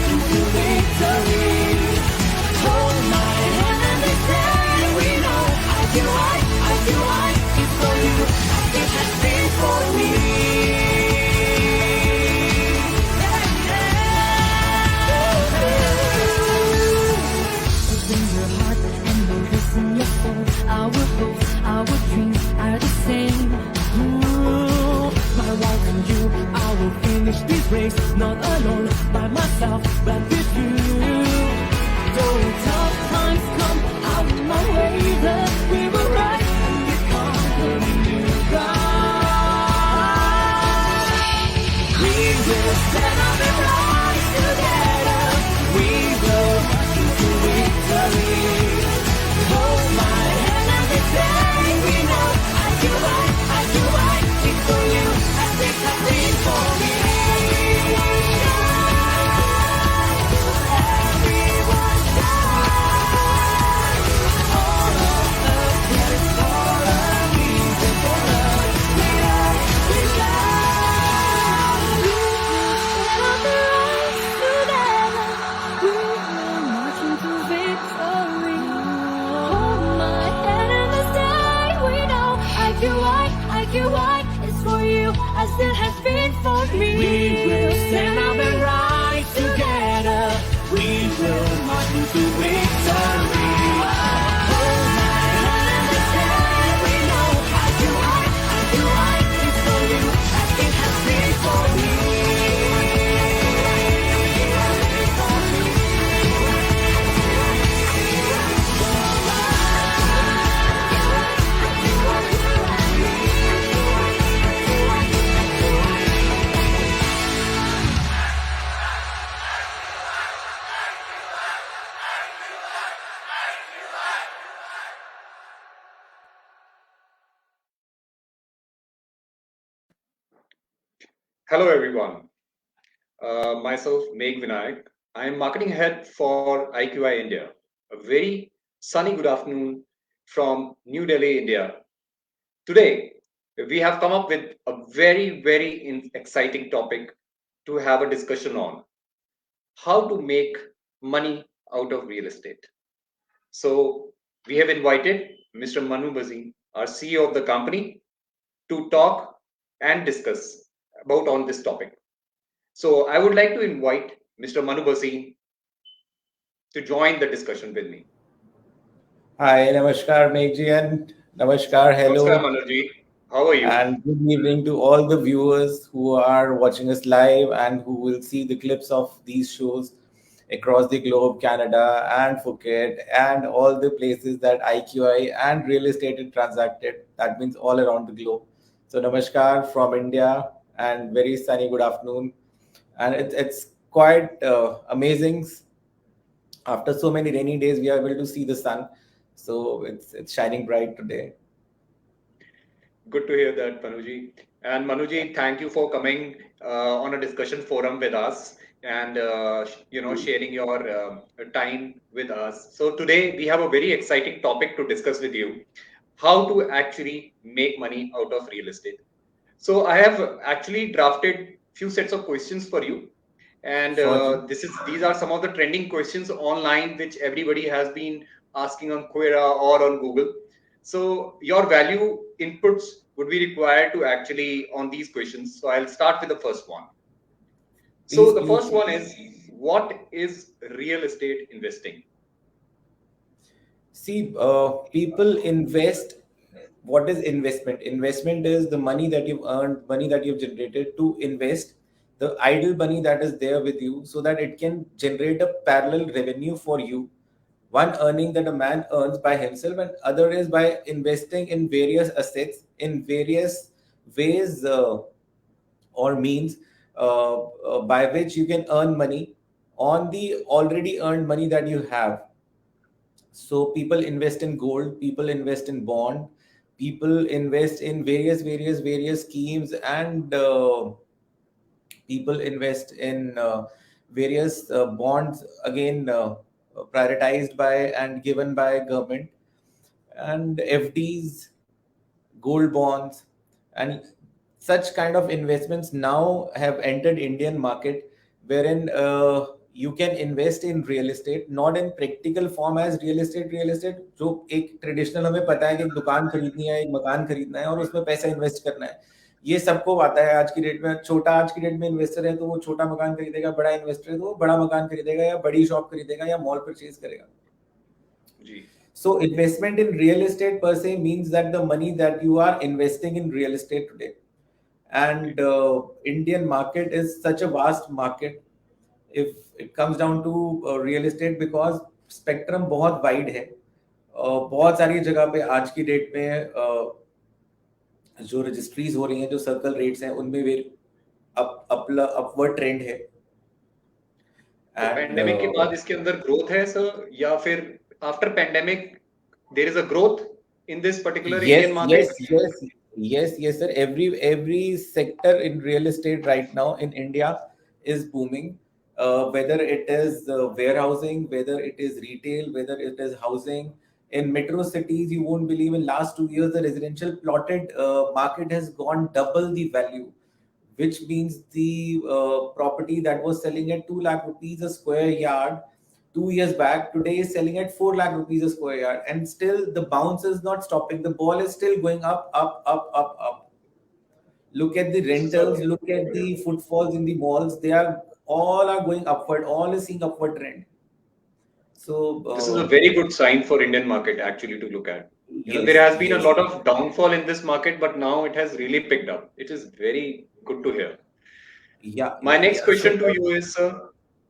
marching to victory. Hold my hand and they say we know IQI is for you as it has been for me. Open your heart and notice in your soul. Our hopes, our dreams are the same. My wife and you, I will finish this race, not alone, by myself, but with you. Though tough times come out my way, we will rise and become the new God. We will stand up and rise together. We will march into victory. Hold my hand and they say we know IQI is for you as it has been for me. Everyone shine. All of us, there is all a reason for us. Later we shine. We will stand up and rise together. We will march into victory. Hold my hand and they say we know IQI is for you as it has been for me. We will stand up and rise together. We will march into victory. Hold my hand and they say we know IQI is for you as it has been for me. Hello, everyone. Myself, Meggh Vinayak. I am marketing head for IQI India. A very sunny good afternoon from New Delhi, India. Today, we have come up with a very exciting topic to have a discussion on how to make money out of real estate. So, we have invited Mr. Mannu Bhazin, our CEO of the company, to talk and discuss about on this topic. So I would like to invite Mr. Mannu Bhazin to join the discussion with me. Hi, Namaskar, Meghjian. Namaskar, Namaskar, hello, Manoj. How are you? and good evening to all the viewers who are watching us live and who will see the clips of these shows across the globe, Canada and Phuket, and all the places that IQI and real estate is transacted. That means all around the globe. So, Namaskar from India, and very sunny good afternoon. And it's quite amazing. After so many rainy days, we are able to see the sun. So it's shining bright today. Good to hear that, Manuji. And Manuji, thank you for coming on a discussion forum with us and sharing your time with us. So today we have a very exciting topic to discuss with you: how to actually make money out of real estate. So I have actually drafted few sets of questions for you, and Sure. these are some of the trending questions online which everybody has been asking on Quora or on Google. So your value inputs would be required to actually on these questions. So I'll start with the first one. So Please, the please. first one is, what is real estate investing? See, people invest. What is investment? Investment is the money that you've earned, money that you've generated to invest the idle money that is there with you so that it can generate a parallel revenue for you. One earning that a man earns by himself, and other is by investing in various assets in various ways or means by which you can earn money on the already earned money that you have. So people invest in gold, people invest in bond, people invest in various schemes, and people invest in various bonds, again prioritized by and given by government, and FDs, gold bonds, and such kind of investments now have entered Indian market, wherein you can invest in real estate, not in practical form as real estate जो एक traditional हमें पता है कि एक दुकान खरीदनी है, एक मकान खरीदना है और जी उसमें पैसा इन्वेस्ट करना है। ये सबको आता है आज की डेट में। छोटा आज की डेट में इन्वेस्टर है तो वो छोटा मकान खरीदेगा, बड़ा इन्वेस्टर है तो वो बड़ा मकान खरीदेगा या बड़ी शॉप खरीदेगा या मॉल परचेज करेगा। जी So investment in real estate per se means that the money that you are investing in real estate today, okay and Indian market is such a vast market if it comes down to real estate, because spectrum बहुत wide है। बहुत सारी जगह पे आज की date में जो रजिस्ट्रीज हो रही हैं, जो सर्कल रेट्स हैं, उनमें भी अपवर्ड ट्रेंड है। तो एंड पेंडेमिक के बाद इसके अंदर ग्रोथ है सर, या फिर after pandemic there is a growth in this particular Yes, Indian yes, market? yes, yes, sir. Every sector in real estate right now in India is booming. Whether it is warehousing, whether it is retail, whether it is housing. In metro cities, you won't believe, in last 2 years the residential plotted market has gone double the value, which means the property that was selling at 2 lakh rupees a square yard 2 years back today is selling at 4 lakh rupees a square yard, and still the bounce is not stopping. The ball is still going up, up, up, up, up. Look at the So sir, rentals, look at the footfalls in the malls. They are all are going upward. All is seeing upward trend. this is a So very good sign for Indian market actually to look at. You know, there yes, has been a yes, lot of downfall in this market, but now it has really picked up. It is very good to hear. yeah, My yeah, next yeah. So question to you is, sir,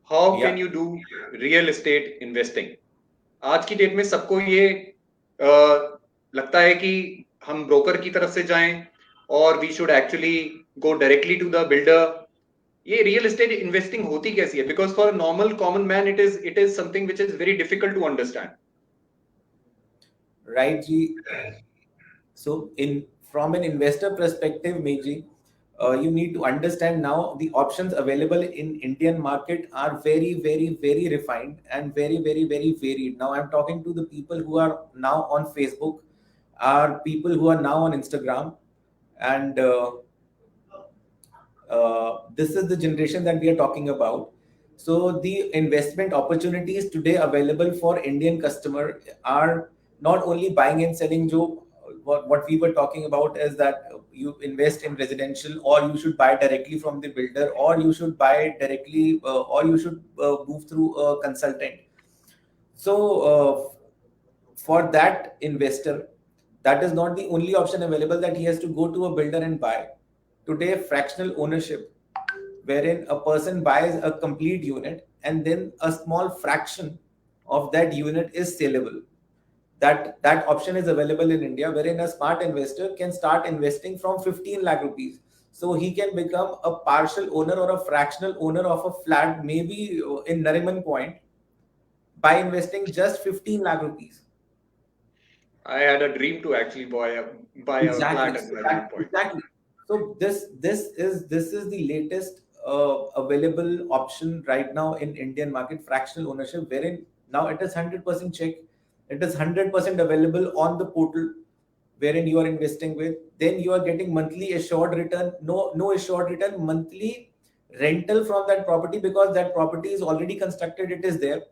how can yeah. you do real estate investing? आज की date में सबको ये लगता है कि हम broker की तरफ से जाएं और we should actually go directly to the builder. ये रियल एस्टेट इन्वेस्टिंग होती कैसी है? Because for normal common man it is something which is very difficult to understand. Right, G. So, in from an investor perspective, Meji, you need to understand now the options available in Indian market are very, very, very refined and very, very, very varied. Now, I'm talking to the people who are now on Facebook, are people who are now on Instagram, and this is the generation that we are talking about. So the investment opportunities today available for Indian customer are not only buying and selling. Jo, what we were talking about is that you invest in residential, or you should buy directly from the builder, or you should buy directly, or you should move through a consultant. So for that investor, that is not the only option available, that he has to go to a builder and buy. Today, fractional ownership, wherein a person buys a complete unit and then a small fraction of that unit is saleable. That option is available in India, wherein a smart investor can start investing from 15 lakh rupees. So he can become a partial owner or a fractional owner of a flat, maybe in Nariman Point, by investing just 15 lakh rupees. I had a dream to actually buy a Exactly. flat at So Nariman Point. exactly. So this is the latest available option right now in Indian market, fractional ownership, wherein now it is 100% check. It is 100% available on the portal wherein you are investing with. Then you are getting monthly assured return, no assured return, monthly rental from that property, because that property is already constructed. It is there,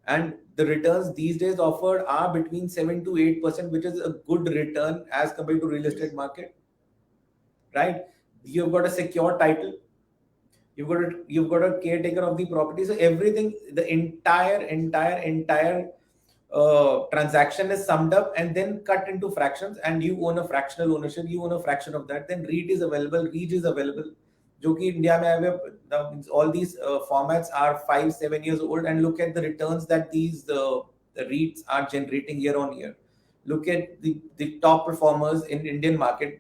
and the returns these days offered are between 7 to 8%, which is a good return as compared to real estate Yes. market, right? You've got a secure title, you've got a caretaker of the property, so everything, the entire transaction is summed up and then cut into fractions, and you own a fractional ownership, you own a fraction of that. Then REIT is available, REIT is available, जो कि India में आए हुए, all these formats are 5-7 years old, and look at the returns that these the REITs are generating year on year. Look at the top performers in Indian market.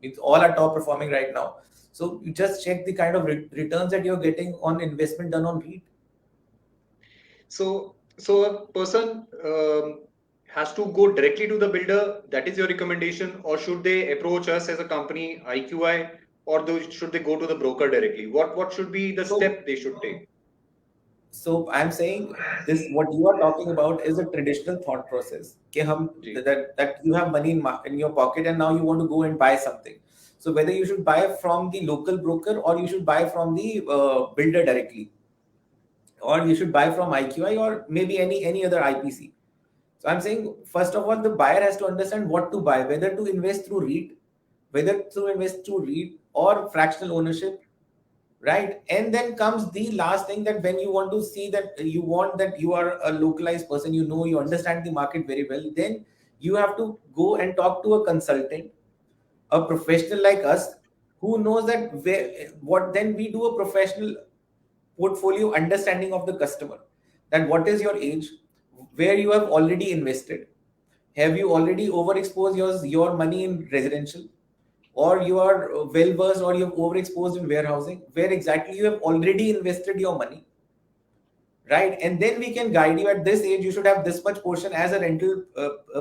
It's all are top performing right now. So you just check the kind of returns that you're getting on investment done on REIT. So a person has to go directly to the builder. That is your recommendation, or should they approach us as a company, IQI, or should they go to the broker directly? What should be the So step they should take? So I'm saying this, what you are talking about is a traditional thought process. कि हम, जी that you have money in your pocket and now you want to go and buy something. So whether you should buy from the local broker or you should buy from the builder directly. or you should buy from IQI or maybe any other IPC. So I'm saying, first of all, the buyer has to understand what to buy, whether to invest through REIT, whether to invest through REIT or fractional ownership, right? And then comes the last thing, that when you want to see that you want that you are a localized person, you know, you understand the market very well, then you have to go and talk to a consultant, a professional like us, who knows that where what then we do a professional portfolio understanding of the customer, that what is your age, where you have already invested, have you already overexposed your money in residential, or you are well versed, or you have overexposed in warehousing, where exactly you have already invested your money, right? And then we can guide you, at this age you should have this much portion as a rental,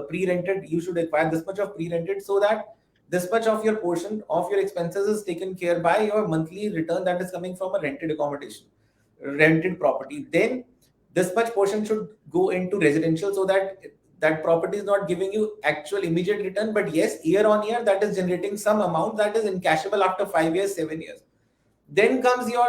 pre-rented, you should acquire this much of pre-rented, so that this much of your portion of your expenses is taken care by your monthly return that is coming from a rented accommodation, rented property. Then this much portion should go into residential, so that that property is not giving you actual immediate return, but yes, year on year that is generating some amount that is encashable after 5 years, 7 years. Then comes your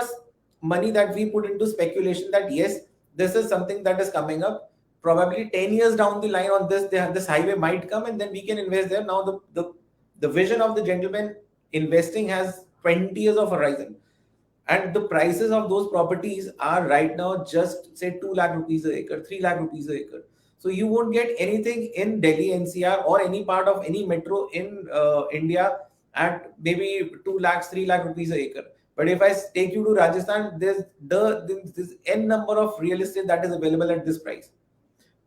money that we put into speculation, that yes, this is something that is coming up, probably 10 years down the line on this, this highway might come, and then we can invest there. Now the vision of the gentleman investing has 20 years of horizon, and the prices of those properties are right now just say 2 lakh rupees a acre, 3 lakh rupees a acre. So you won't get anything in Delhi NCR or any part of any metro in India at maybe 2 lakhs, 3 lakh rupees a acre. But if I take you to Rajasthan, there's n number of real estate that is available at this price.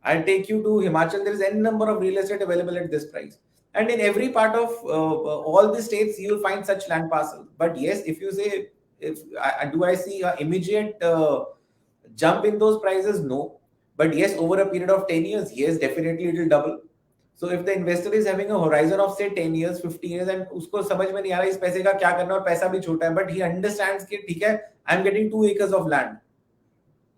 I'll take you to Himachal. There is n number of real estate available at this price, and in every part of all the states, you will find such land parcels. But yes, if you say, if do I see a immediate jump in those prices? No, but yes, over a period of 10 years, yes, definitely it will double. So if the investor is having a horizon of say 10 years, 15 years, and उसको समझ में नहीं आ रहा इस पैसे का क्या करना, और पैसा भी छोटा है, but he understands कि ठीक है, I'm getting 2 acres of land.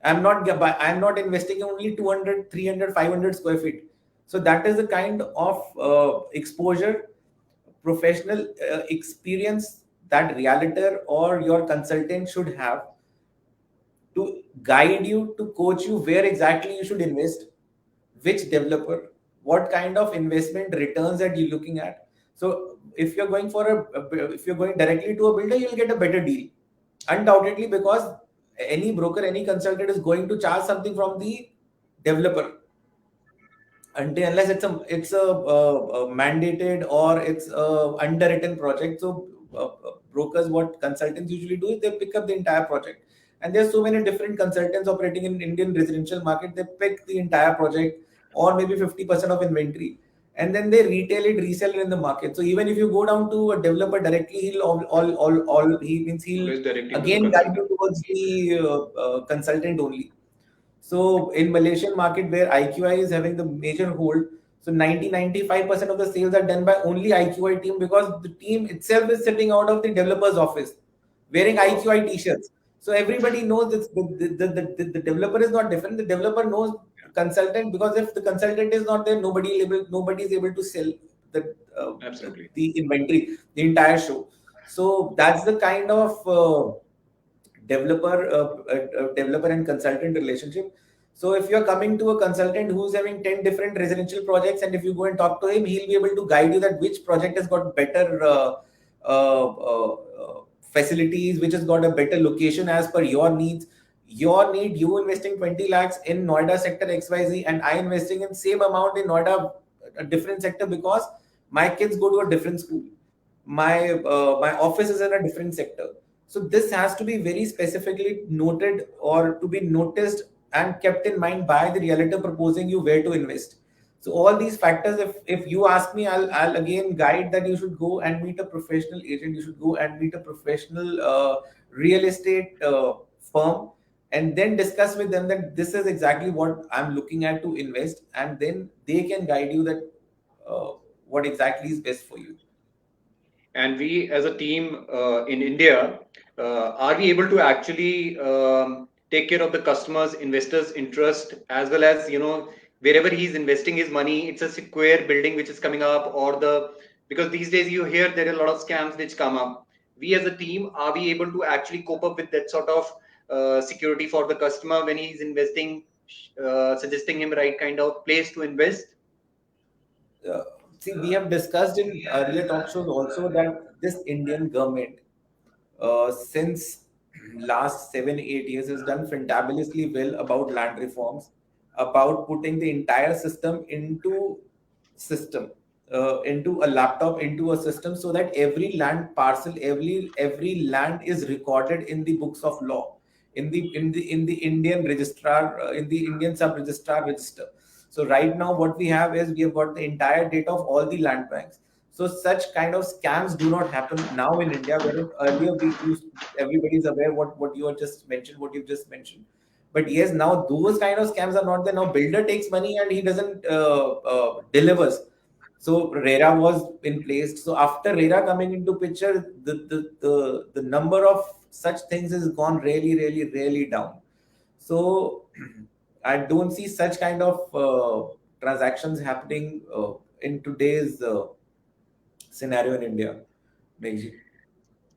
I'm not investing in only 200, 300, 500 square feet. So that is the kind of exposure, professional experience that realtor or your consultant should have to guide you, to coach you where exactly you should invest, which developer, what kind of investment returns that you're looking at. So if you're going for if you're going directly to a builder, you'll get a better deal, undoubtedly, because any broker, any consultant is going to charge something from the developer, until unless it's a mandated or it's a underwritten project. So brokers, what consultants usually do is they pick up the entire project, and there's so many different consultants operating in Indian residential market. They pick the entire project or maybe 50% of inventory, and then they retail it, resell it in the market. So even if you go down to a developer directly, he'll all he means he'll Always directly to the again guide you consultant. towards the consultant only. So in Malaysian market, where IQI is having the major hold, so 95% of the sales are done by only IQI team, because the team itself is sitting out of the developer's office wearing Wow. IQI t-shirts. So everybody knows that the developer is not different. The developer knows Yeah, consultant, because if the consultant is not there, nobody is able to sell the absolutely. the inventory, the entire show. So that's the kind of developer and consultant relationship. So if you're coming to a consultant who's having 10 different residential projects, and if you go and talk to him, he'll be able to guide you that which project has got better uh, uh, facilities, which has got a better location as per your needs. Your need, you investing 20 lakhs in Noida sector XYZ, and I investing in same amount in Noida, a different sector, because my kids go to a different school, my office is in a different sector. So this has to be very specifically noted, or to be noticed and kept in mind by the realtor proposing you where to invest. So all these factors, if you ask me, I'll again guide that you should go and meet a professional agent, you should go and meet a professional real estate firm, and then discuss with them that this is exactly what I'm looking at to invest, and then they can guide you that what exactly is best for you. And we as a team in India, are we able to actually take care of the customers, investors' interest, as well as, wherever he's investing his money, it's a secure building which is coming up, or because these days you hear there are a lot of scams which come up. We as a team, are we able to actually cope up with that sort of security for the customer when he's investing, suggesting him right kind of place to invest? uh, See, we have discussed in earlier talk shows also that this Indian government, since last 7 8 years, has done fantabulously well about land reforms, about putting the entire system into a laptop, into a system, so that every land parcel, every land is recorded in the books of law, in the Indian registrar, in the Indian sub registrar register. So right now, what we have is we have got the entire data of all the land banks. So such kind of scams do not happen now in India, whereas earlier we used, everybody is aware what you have just mentioned, what you've just mentioned. But yes, now those kind of scams are not there. Now builder takes money and he doesn't delivers. So RERA was in place. So after RERA coming into picture, the number of such things has gone really, really, really down. So I don't see such kind of transactions happening in today's scenario in India, Megji.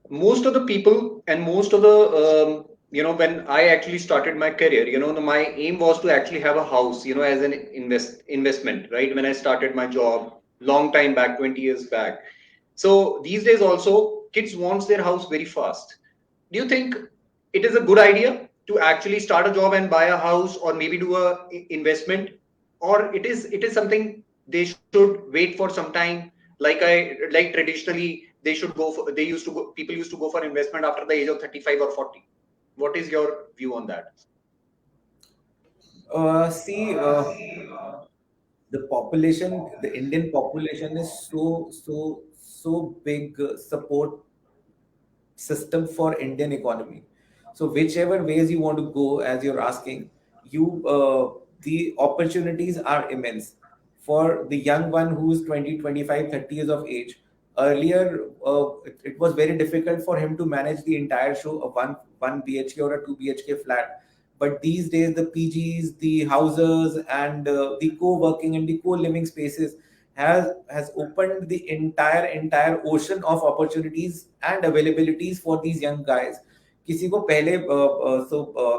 Most of the people and most of the when I actually started my career, my aim was to actually have a house, as an investment, right? When I started my job long time back, 20 years back. So these days also kids wants their house very fast. Do you think it is a good idea to actually start a job and buy a house, or maybe do a investment, or it is something they should wait for some time, like traditionally they should go for, they used to go people used to go for investment after the age of 35 or 40? What is your view on that? See, the Indian population is so big. Support system for Indian economy. So whichever ways you want to go, as you're asking, you the opportunities are immense for the young one who is 20, 25, 30 years of age. Earlier, it was very difficult for him to manage the entire show of one BHK or a two BHK flat. But these days, the PGs, the houses, and the co-working and the co-living spaces has opened the entire ocean of opportunities and availabilities for these young guys. किसी को पहले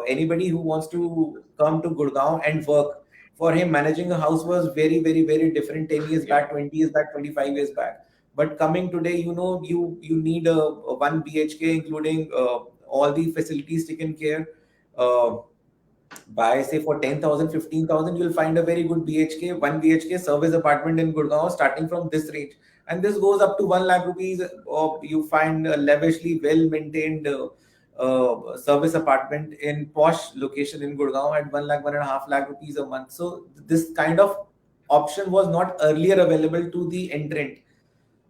anybody who wants to come to Gurgaon and work, for him managing a house was very, very, very different 10 years Yeah, back, 20 years back, 25 years back. But coming today, you need a one BHK, including all the facilities taken care. Uh, by say for 10,000, 15,000, you'll find a very good BHK, 1 BHK service apartment in Gurgaon starting from this range. And this goes up to 1 lakh rupees, or you find a lavishly well maintained service apartment in posh location in Gurgaon at 1 lakh, 1.5 lakh rupees a month. So this kind of option was not earlier available to the entrant.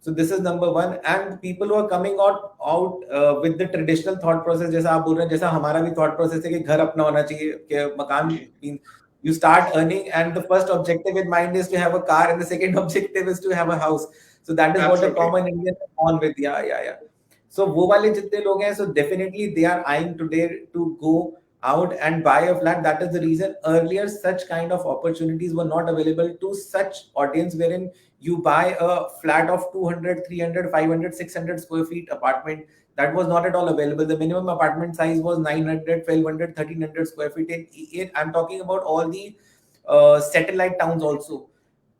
So this is number one. And people who are coming out with the traditional thought process, जैसा आप बोल रहे हैं, जैसा हमारा भी thought process है कि घर अपना होना चाहिए, कि मकान, जी, you start earning and the first objective in mind is to have a car and the second objective is to have a house. So that is what a absolutely. common Indian is on with. Yeah, yeah, yeah. So वो वाले जितने लोग हैं, so definitely they are eyeing today to go out and buy a flat. That is the reason earlier such kind of opportunities were not available to such audience, wherein you buy a flat of 200, 300, 500, 600 square feet apartment. That was not at all available. The minimum apartment size was 900, 1200, 1300 square feet. I'm talking about all the satellite towns also.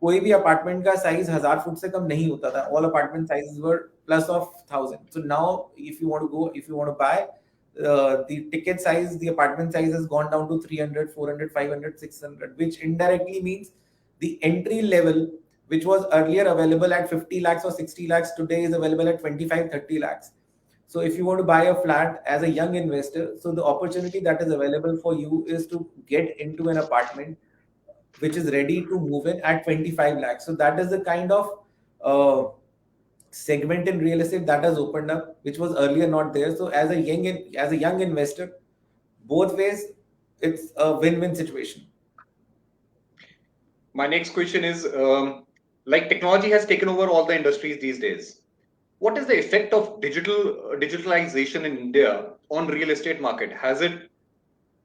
कोई भी apartment का size 1000 foot से कम नहीं होता था. All apartment sizes were plus of 1000. So now if you want to buy, the ticket size, the apartment size has gone down to 300, 400, 500, 600, which indirectly means the entry level, which was earlier available at 50 lakhs or 60 lakhs, today is available at 25, 30 lakhs. So if you want to buy a flat as a young investor, so the opportunity that is available for you is to get into an apartment which is ready to move in at 25 lakhs. So that is the kind of uh, segment in real estate that has opened up, which was earlier not there. So as a young investor, both ways, it's a win-win situation. My next question is, like technology has taken over all the industries these days. What is the effect of digitalization in India on real estate market? Has it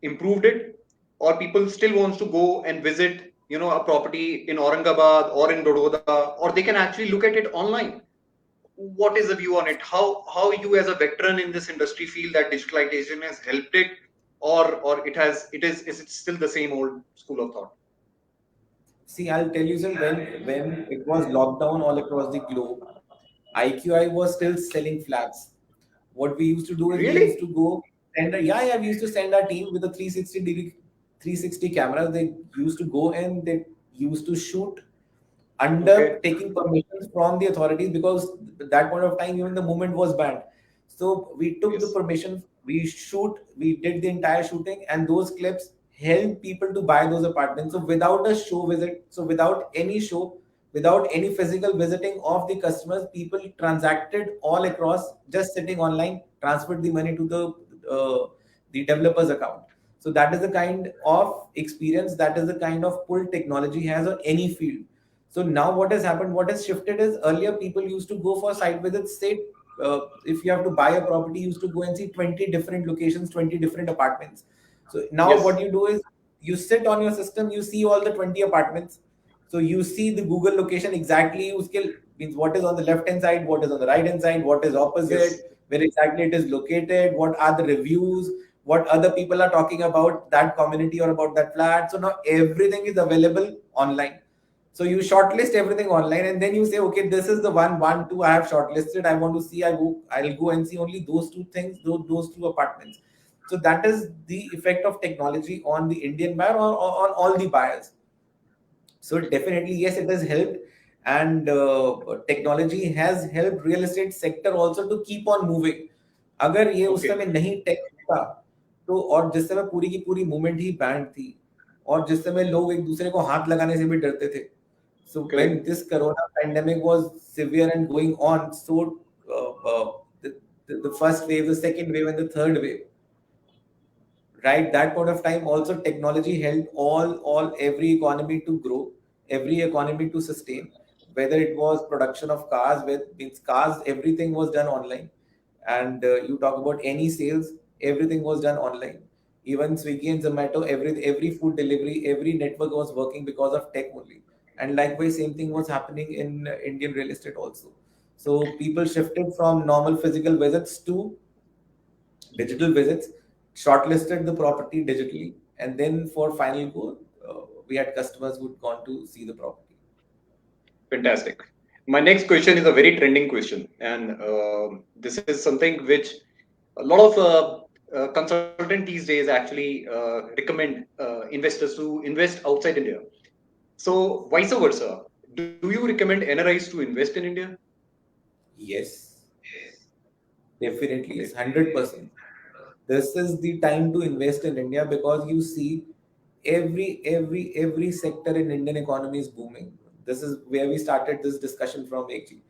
improved it, or people still wants to go and visit, a property in Aurangabad or in Dododa, or they can actually look at it online? What is the view on it? How you as a veteran in this industry feel that digitalization has helped it, or is it still the same old school of thought? See, I'll tell you, sir, when it was lockdown all across the globe, IQI was still selling flags. What we used to do is we used Really? to go yeah, we used to send our team with a 360 degree 360 cameras. They used to go and they used to shoot under Okay. taking permissions from the authorities, because at that point of time even the movement was banned. So we took the Yes. permission, we did the entire shooting, and those clips helped people to buy those apartments. So without a show visit, so without any show, without any physical visiting of the customers, people transacted all across, just sitting online, transferred the money to the developer's account. So that is the kind of experience, that is the kind of pull technology has on any field. So now what has happened, what has shifted is, earlier people used to go for site visits, say, if you have to buy a property, you used to go and see 20 different locations, 20 different apartments. So now Yes. what you do is, you sit on your system, you see all the 20 apartments. So you see the Google location exactly, uske, means what is on the left hand side, what is on the right hand side, what is Yes. opposite, where exactly it is located, what are the reviews, what other people are talking about that community or about that flat. So now everything is available online. So you shortlist everything online, and then you say, okay, this is the one, two I have shortlisted. I want to see. I'll go and see only those two things, those two apartments. So that is the effect of technology on the Indian buyer, or on all the buyers. So definitely, yes, it has helped, and technology has helped real estate sector also to keep on moving. अगर ये उस Okay. समय नहीं take होता, तो और जिस समय पूरी की पूरी मूवमेंट ही बैंड थी, और जिस समय लोग एक दूसरे को हाथ लगाने से भी डरते थे. So when Correct. this corona pandemic was severe and going on, so the first wave, the second wave, and the third wave, right, that point of time also technology helped all every economy to grow, every economy to sustain. Whether it was production of cars, with means cars, everything was done online. And you talk about any sales, everything was done online. Even Swiggy and Zomato, every food delivery, every network was working because of tech only. And likewise same thing was happening in Indian real estate also. So people shifted from normal physical visits to digital visits, shortlisted the property digitally, and then for final go, we had customers who'd gone to see the property. Fantastic. My next question is a very trending question, and this is something which a lot of consultant these days actually recommend investors to invest outside India. So, vice versa, do you recommend NRIs to invest in India? Yes, definitely, Okay. yes, 100%. This is the time to invest in India, because you see every sector in Indian economy is booming. This is where we started this discussion from, actually.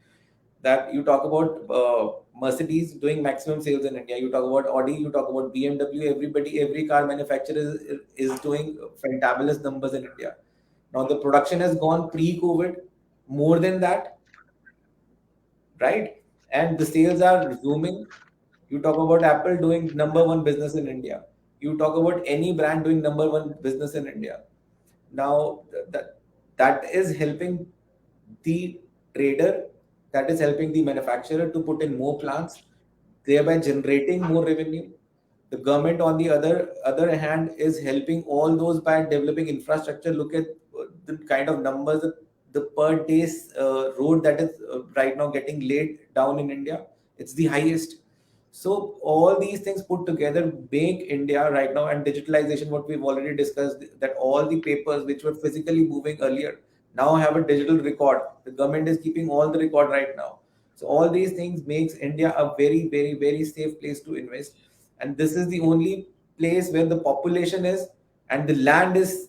That you talk about Mercedes doing maximum sales in India. You talk about Audi, you talk about BMW. Everybody, every car manufacturer is doing fantabulous numbers in India. Now the production has gone pre-COVID more than that, right? And the sales are zooming. You talk about Apple doing number one business in India. You talk about any brand doing number one business in India. Now that is helping the trader, that is helping the manufacturer to put in more plants, thereby generating more revenue. The government, on the other hand, is helping all those by developing infrastructure. Look at the kind of numbers, the per day's road that is right now getting laid down in India. It's the highest. So all these things put together make India right now, and digitalization, what we've already discussed, that all the papers which were physically moving earlier now have a digital record. The government is keeping all the record right now. So all these things makes India a very safe place to invest. And this is the only place where the population is, and the land is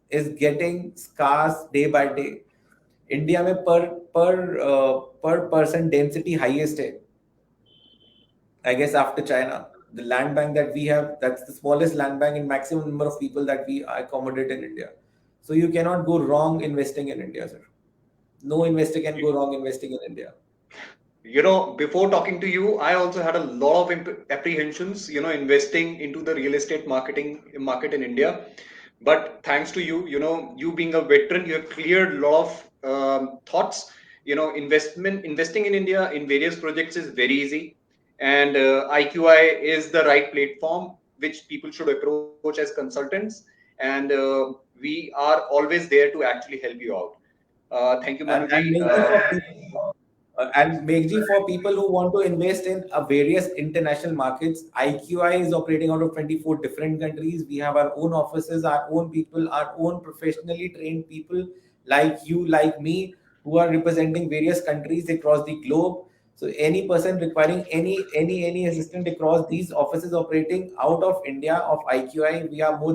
getting scarce day by day. India में per person density highest है, I guess, after China. The land bank that we have, that's the smallest land bank and maximum number of people that we accommodate in India. So you cannot go wrong investing in India, sir. No investor can go wrong investing in India. Before talking to you, I also had a lot of apprehensions, investing into the real estate market in India. But thanks to you, you being a veteran, you have cleared a lot of thoughts. Investing in India in various projects is very easy, and IQI is the right platform. which people should approach as consultants, and we are always there to actually help you out. Thank you, Manuji. And Megji, for people who want to invest in various international markets, IQI is operating out of 24 different countries. We have our own offices, our own people, our own professionally trained people like you, like me, who are representing various countries across the globe. So any person requiring any assistance across these offices operating out of India of IQI, we are more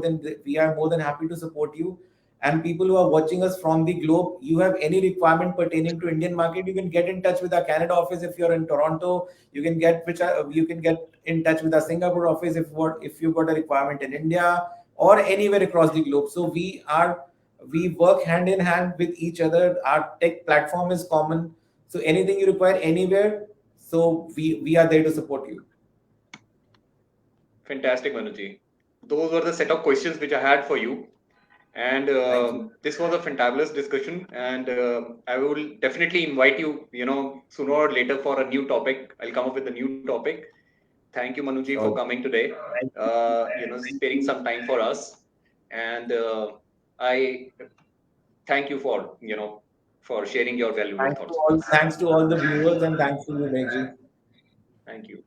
than happy to support you. And people who are watching us from the globe, you have any requirement pertaining to Indian market, you can get in touch with our Canada office. If you're in Toronto, you can get in touch with our Singapore office if you've got a requirement in India or anywhere across the globe. So we work hand in hand with each other. Our tech platform is common. So anything you require anywhere, so we are there to support you. Fantastic, Manuji. Those were the set of questions which I had for you. And Thank you. this was a fantabulous discussion. And I will definitely invite you, sooner or later for a new topic. I'll come up with a new topic. Thank you, Manuji, for Sure. coming today, Thank thank sparing you. some time for us. And I thank you for sharing your valuable thoughts with us. Thanks to all the viewers, and thanks to you, Megji. Thank you.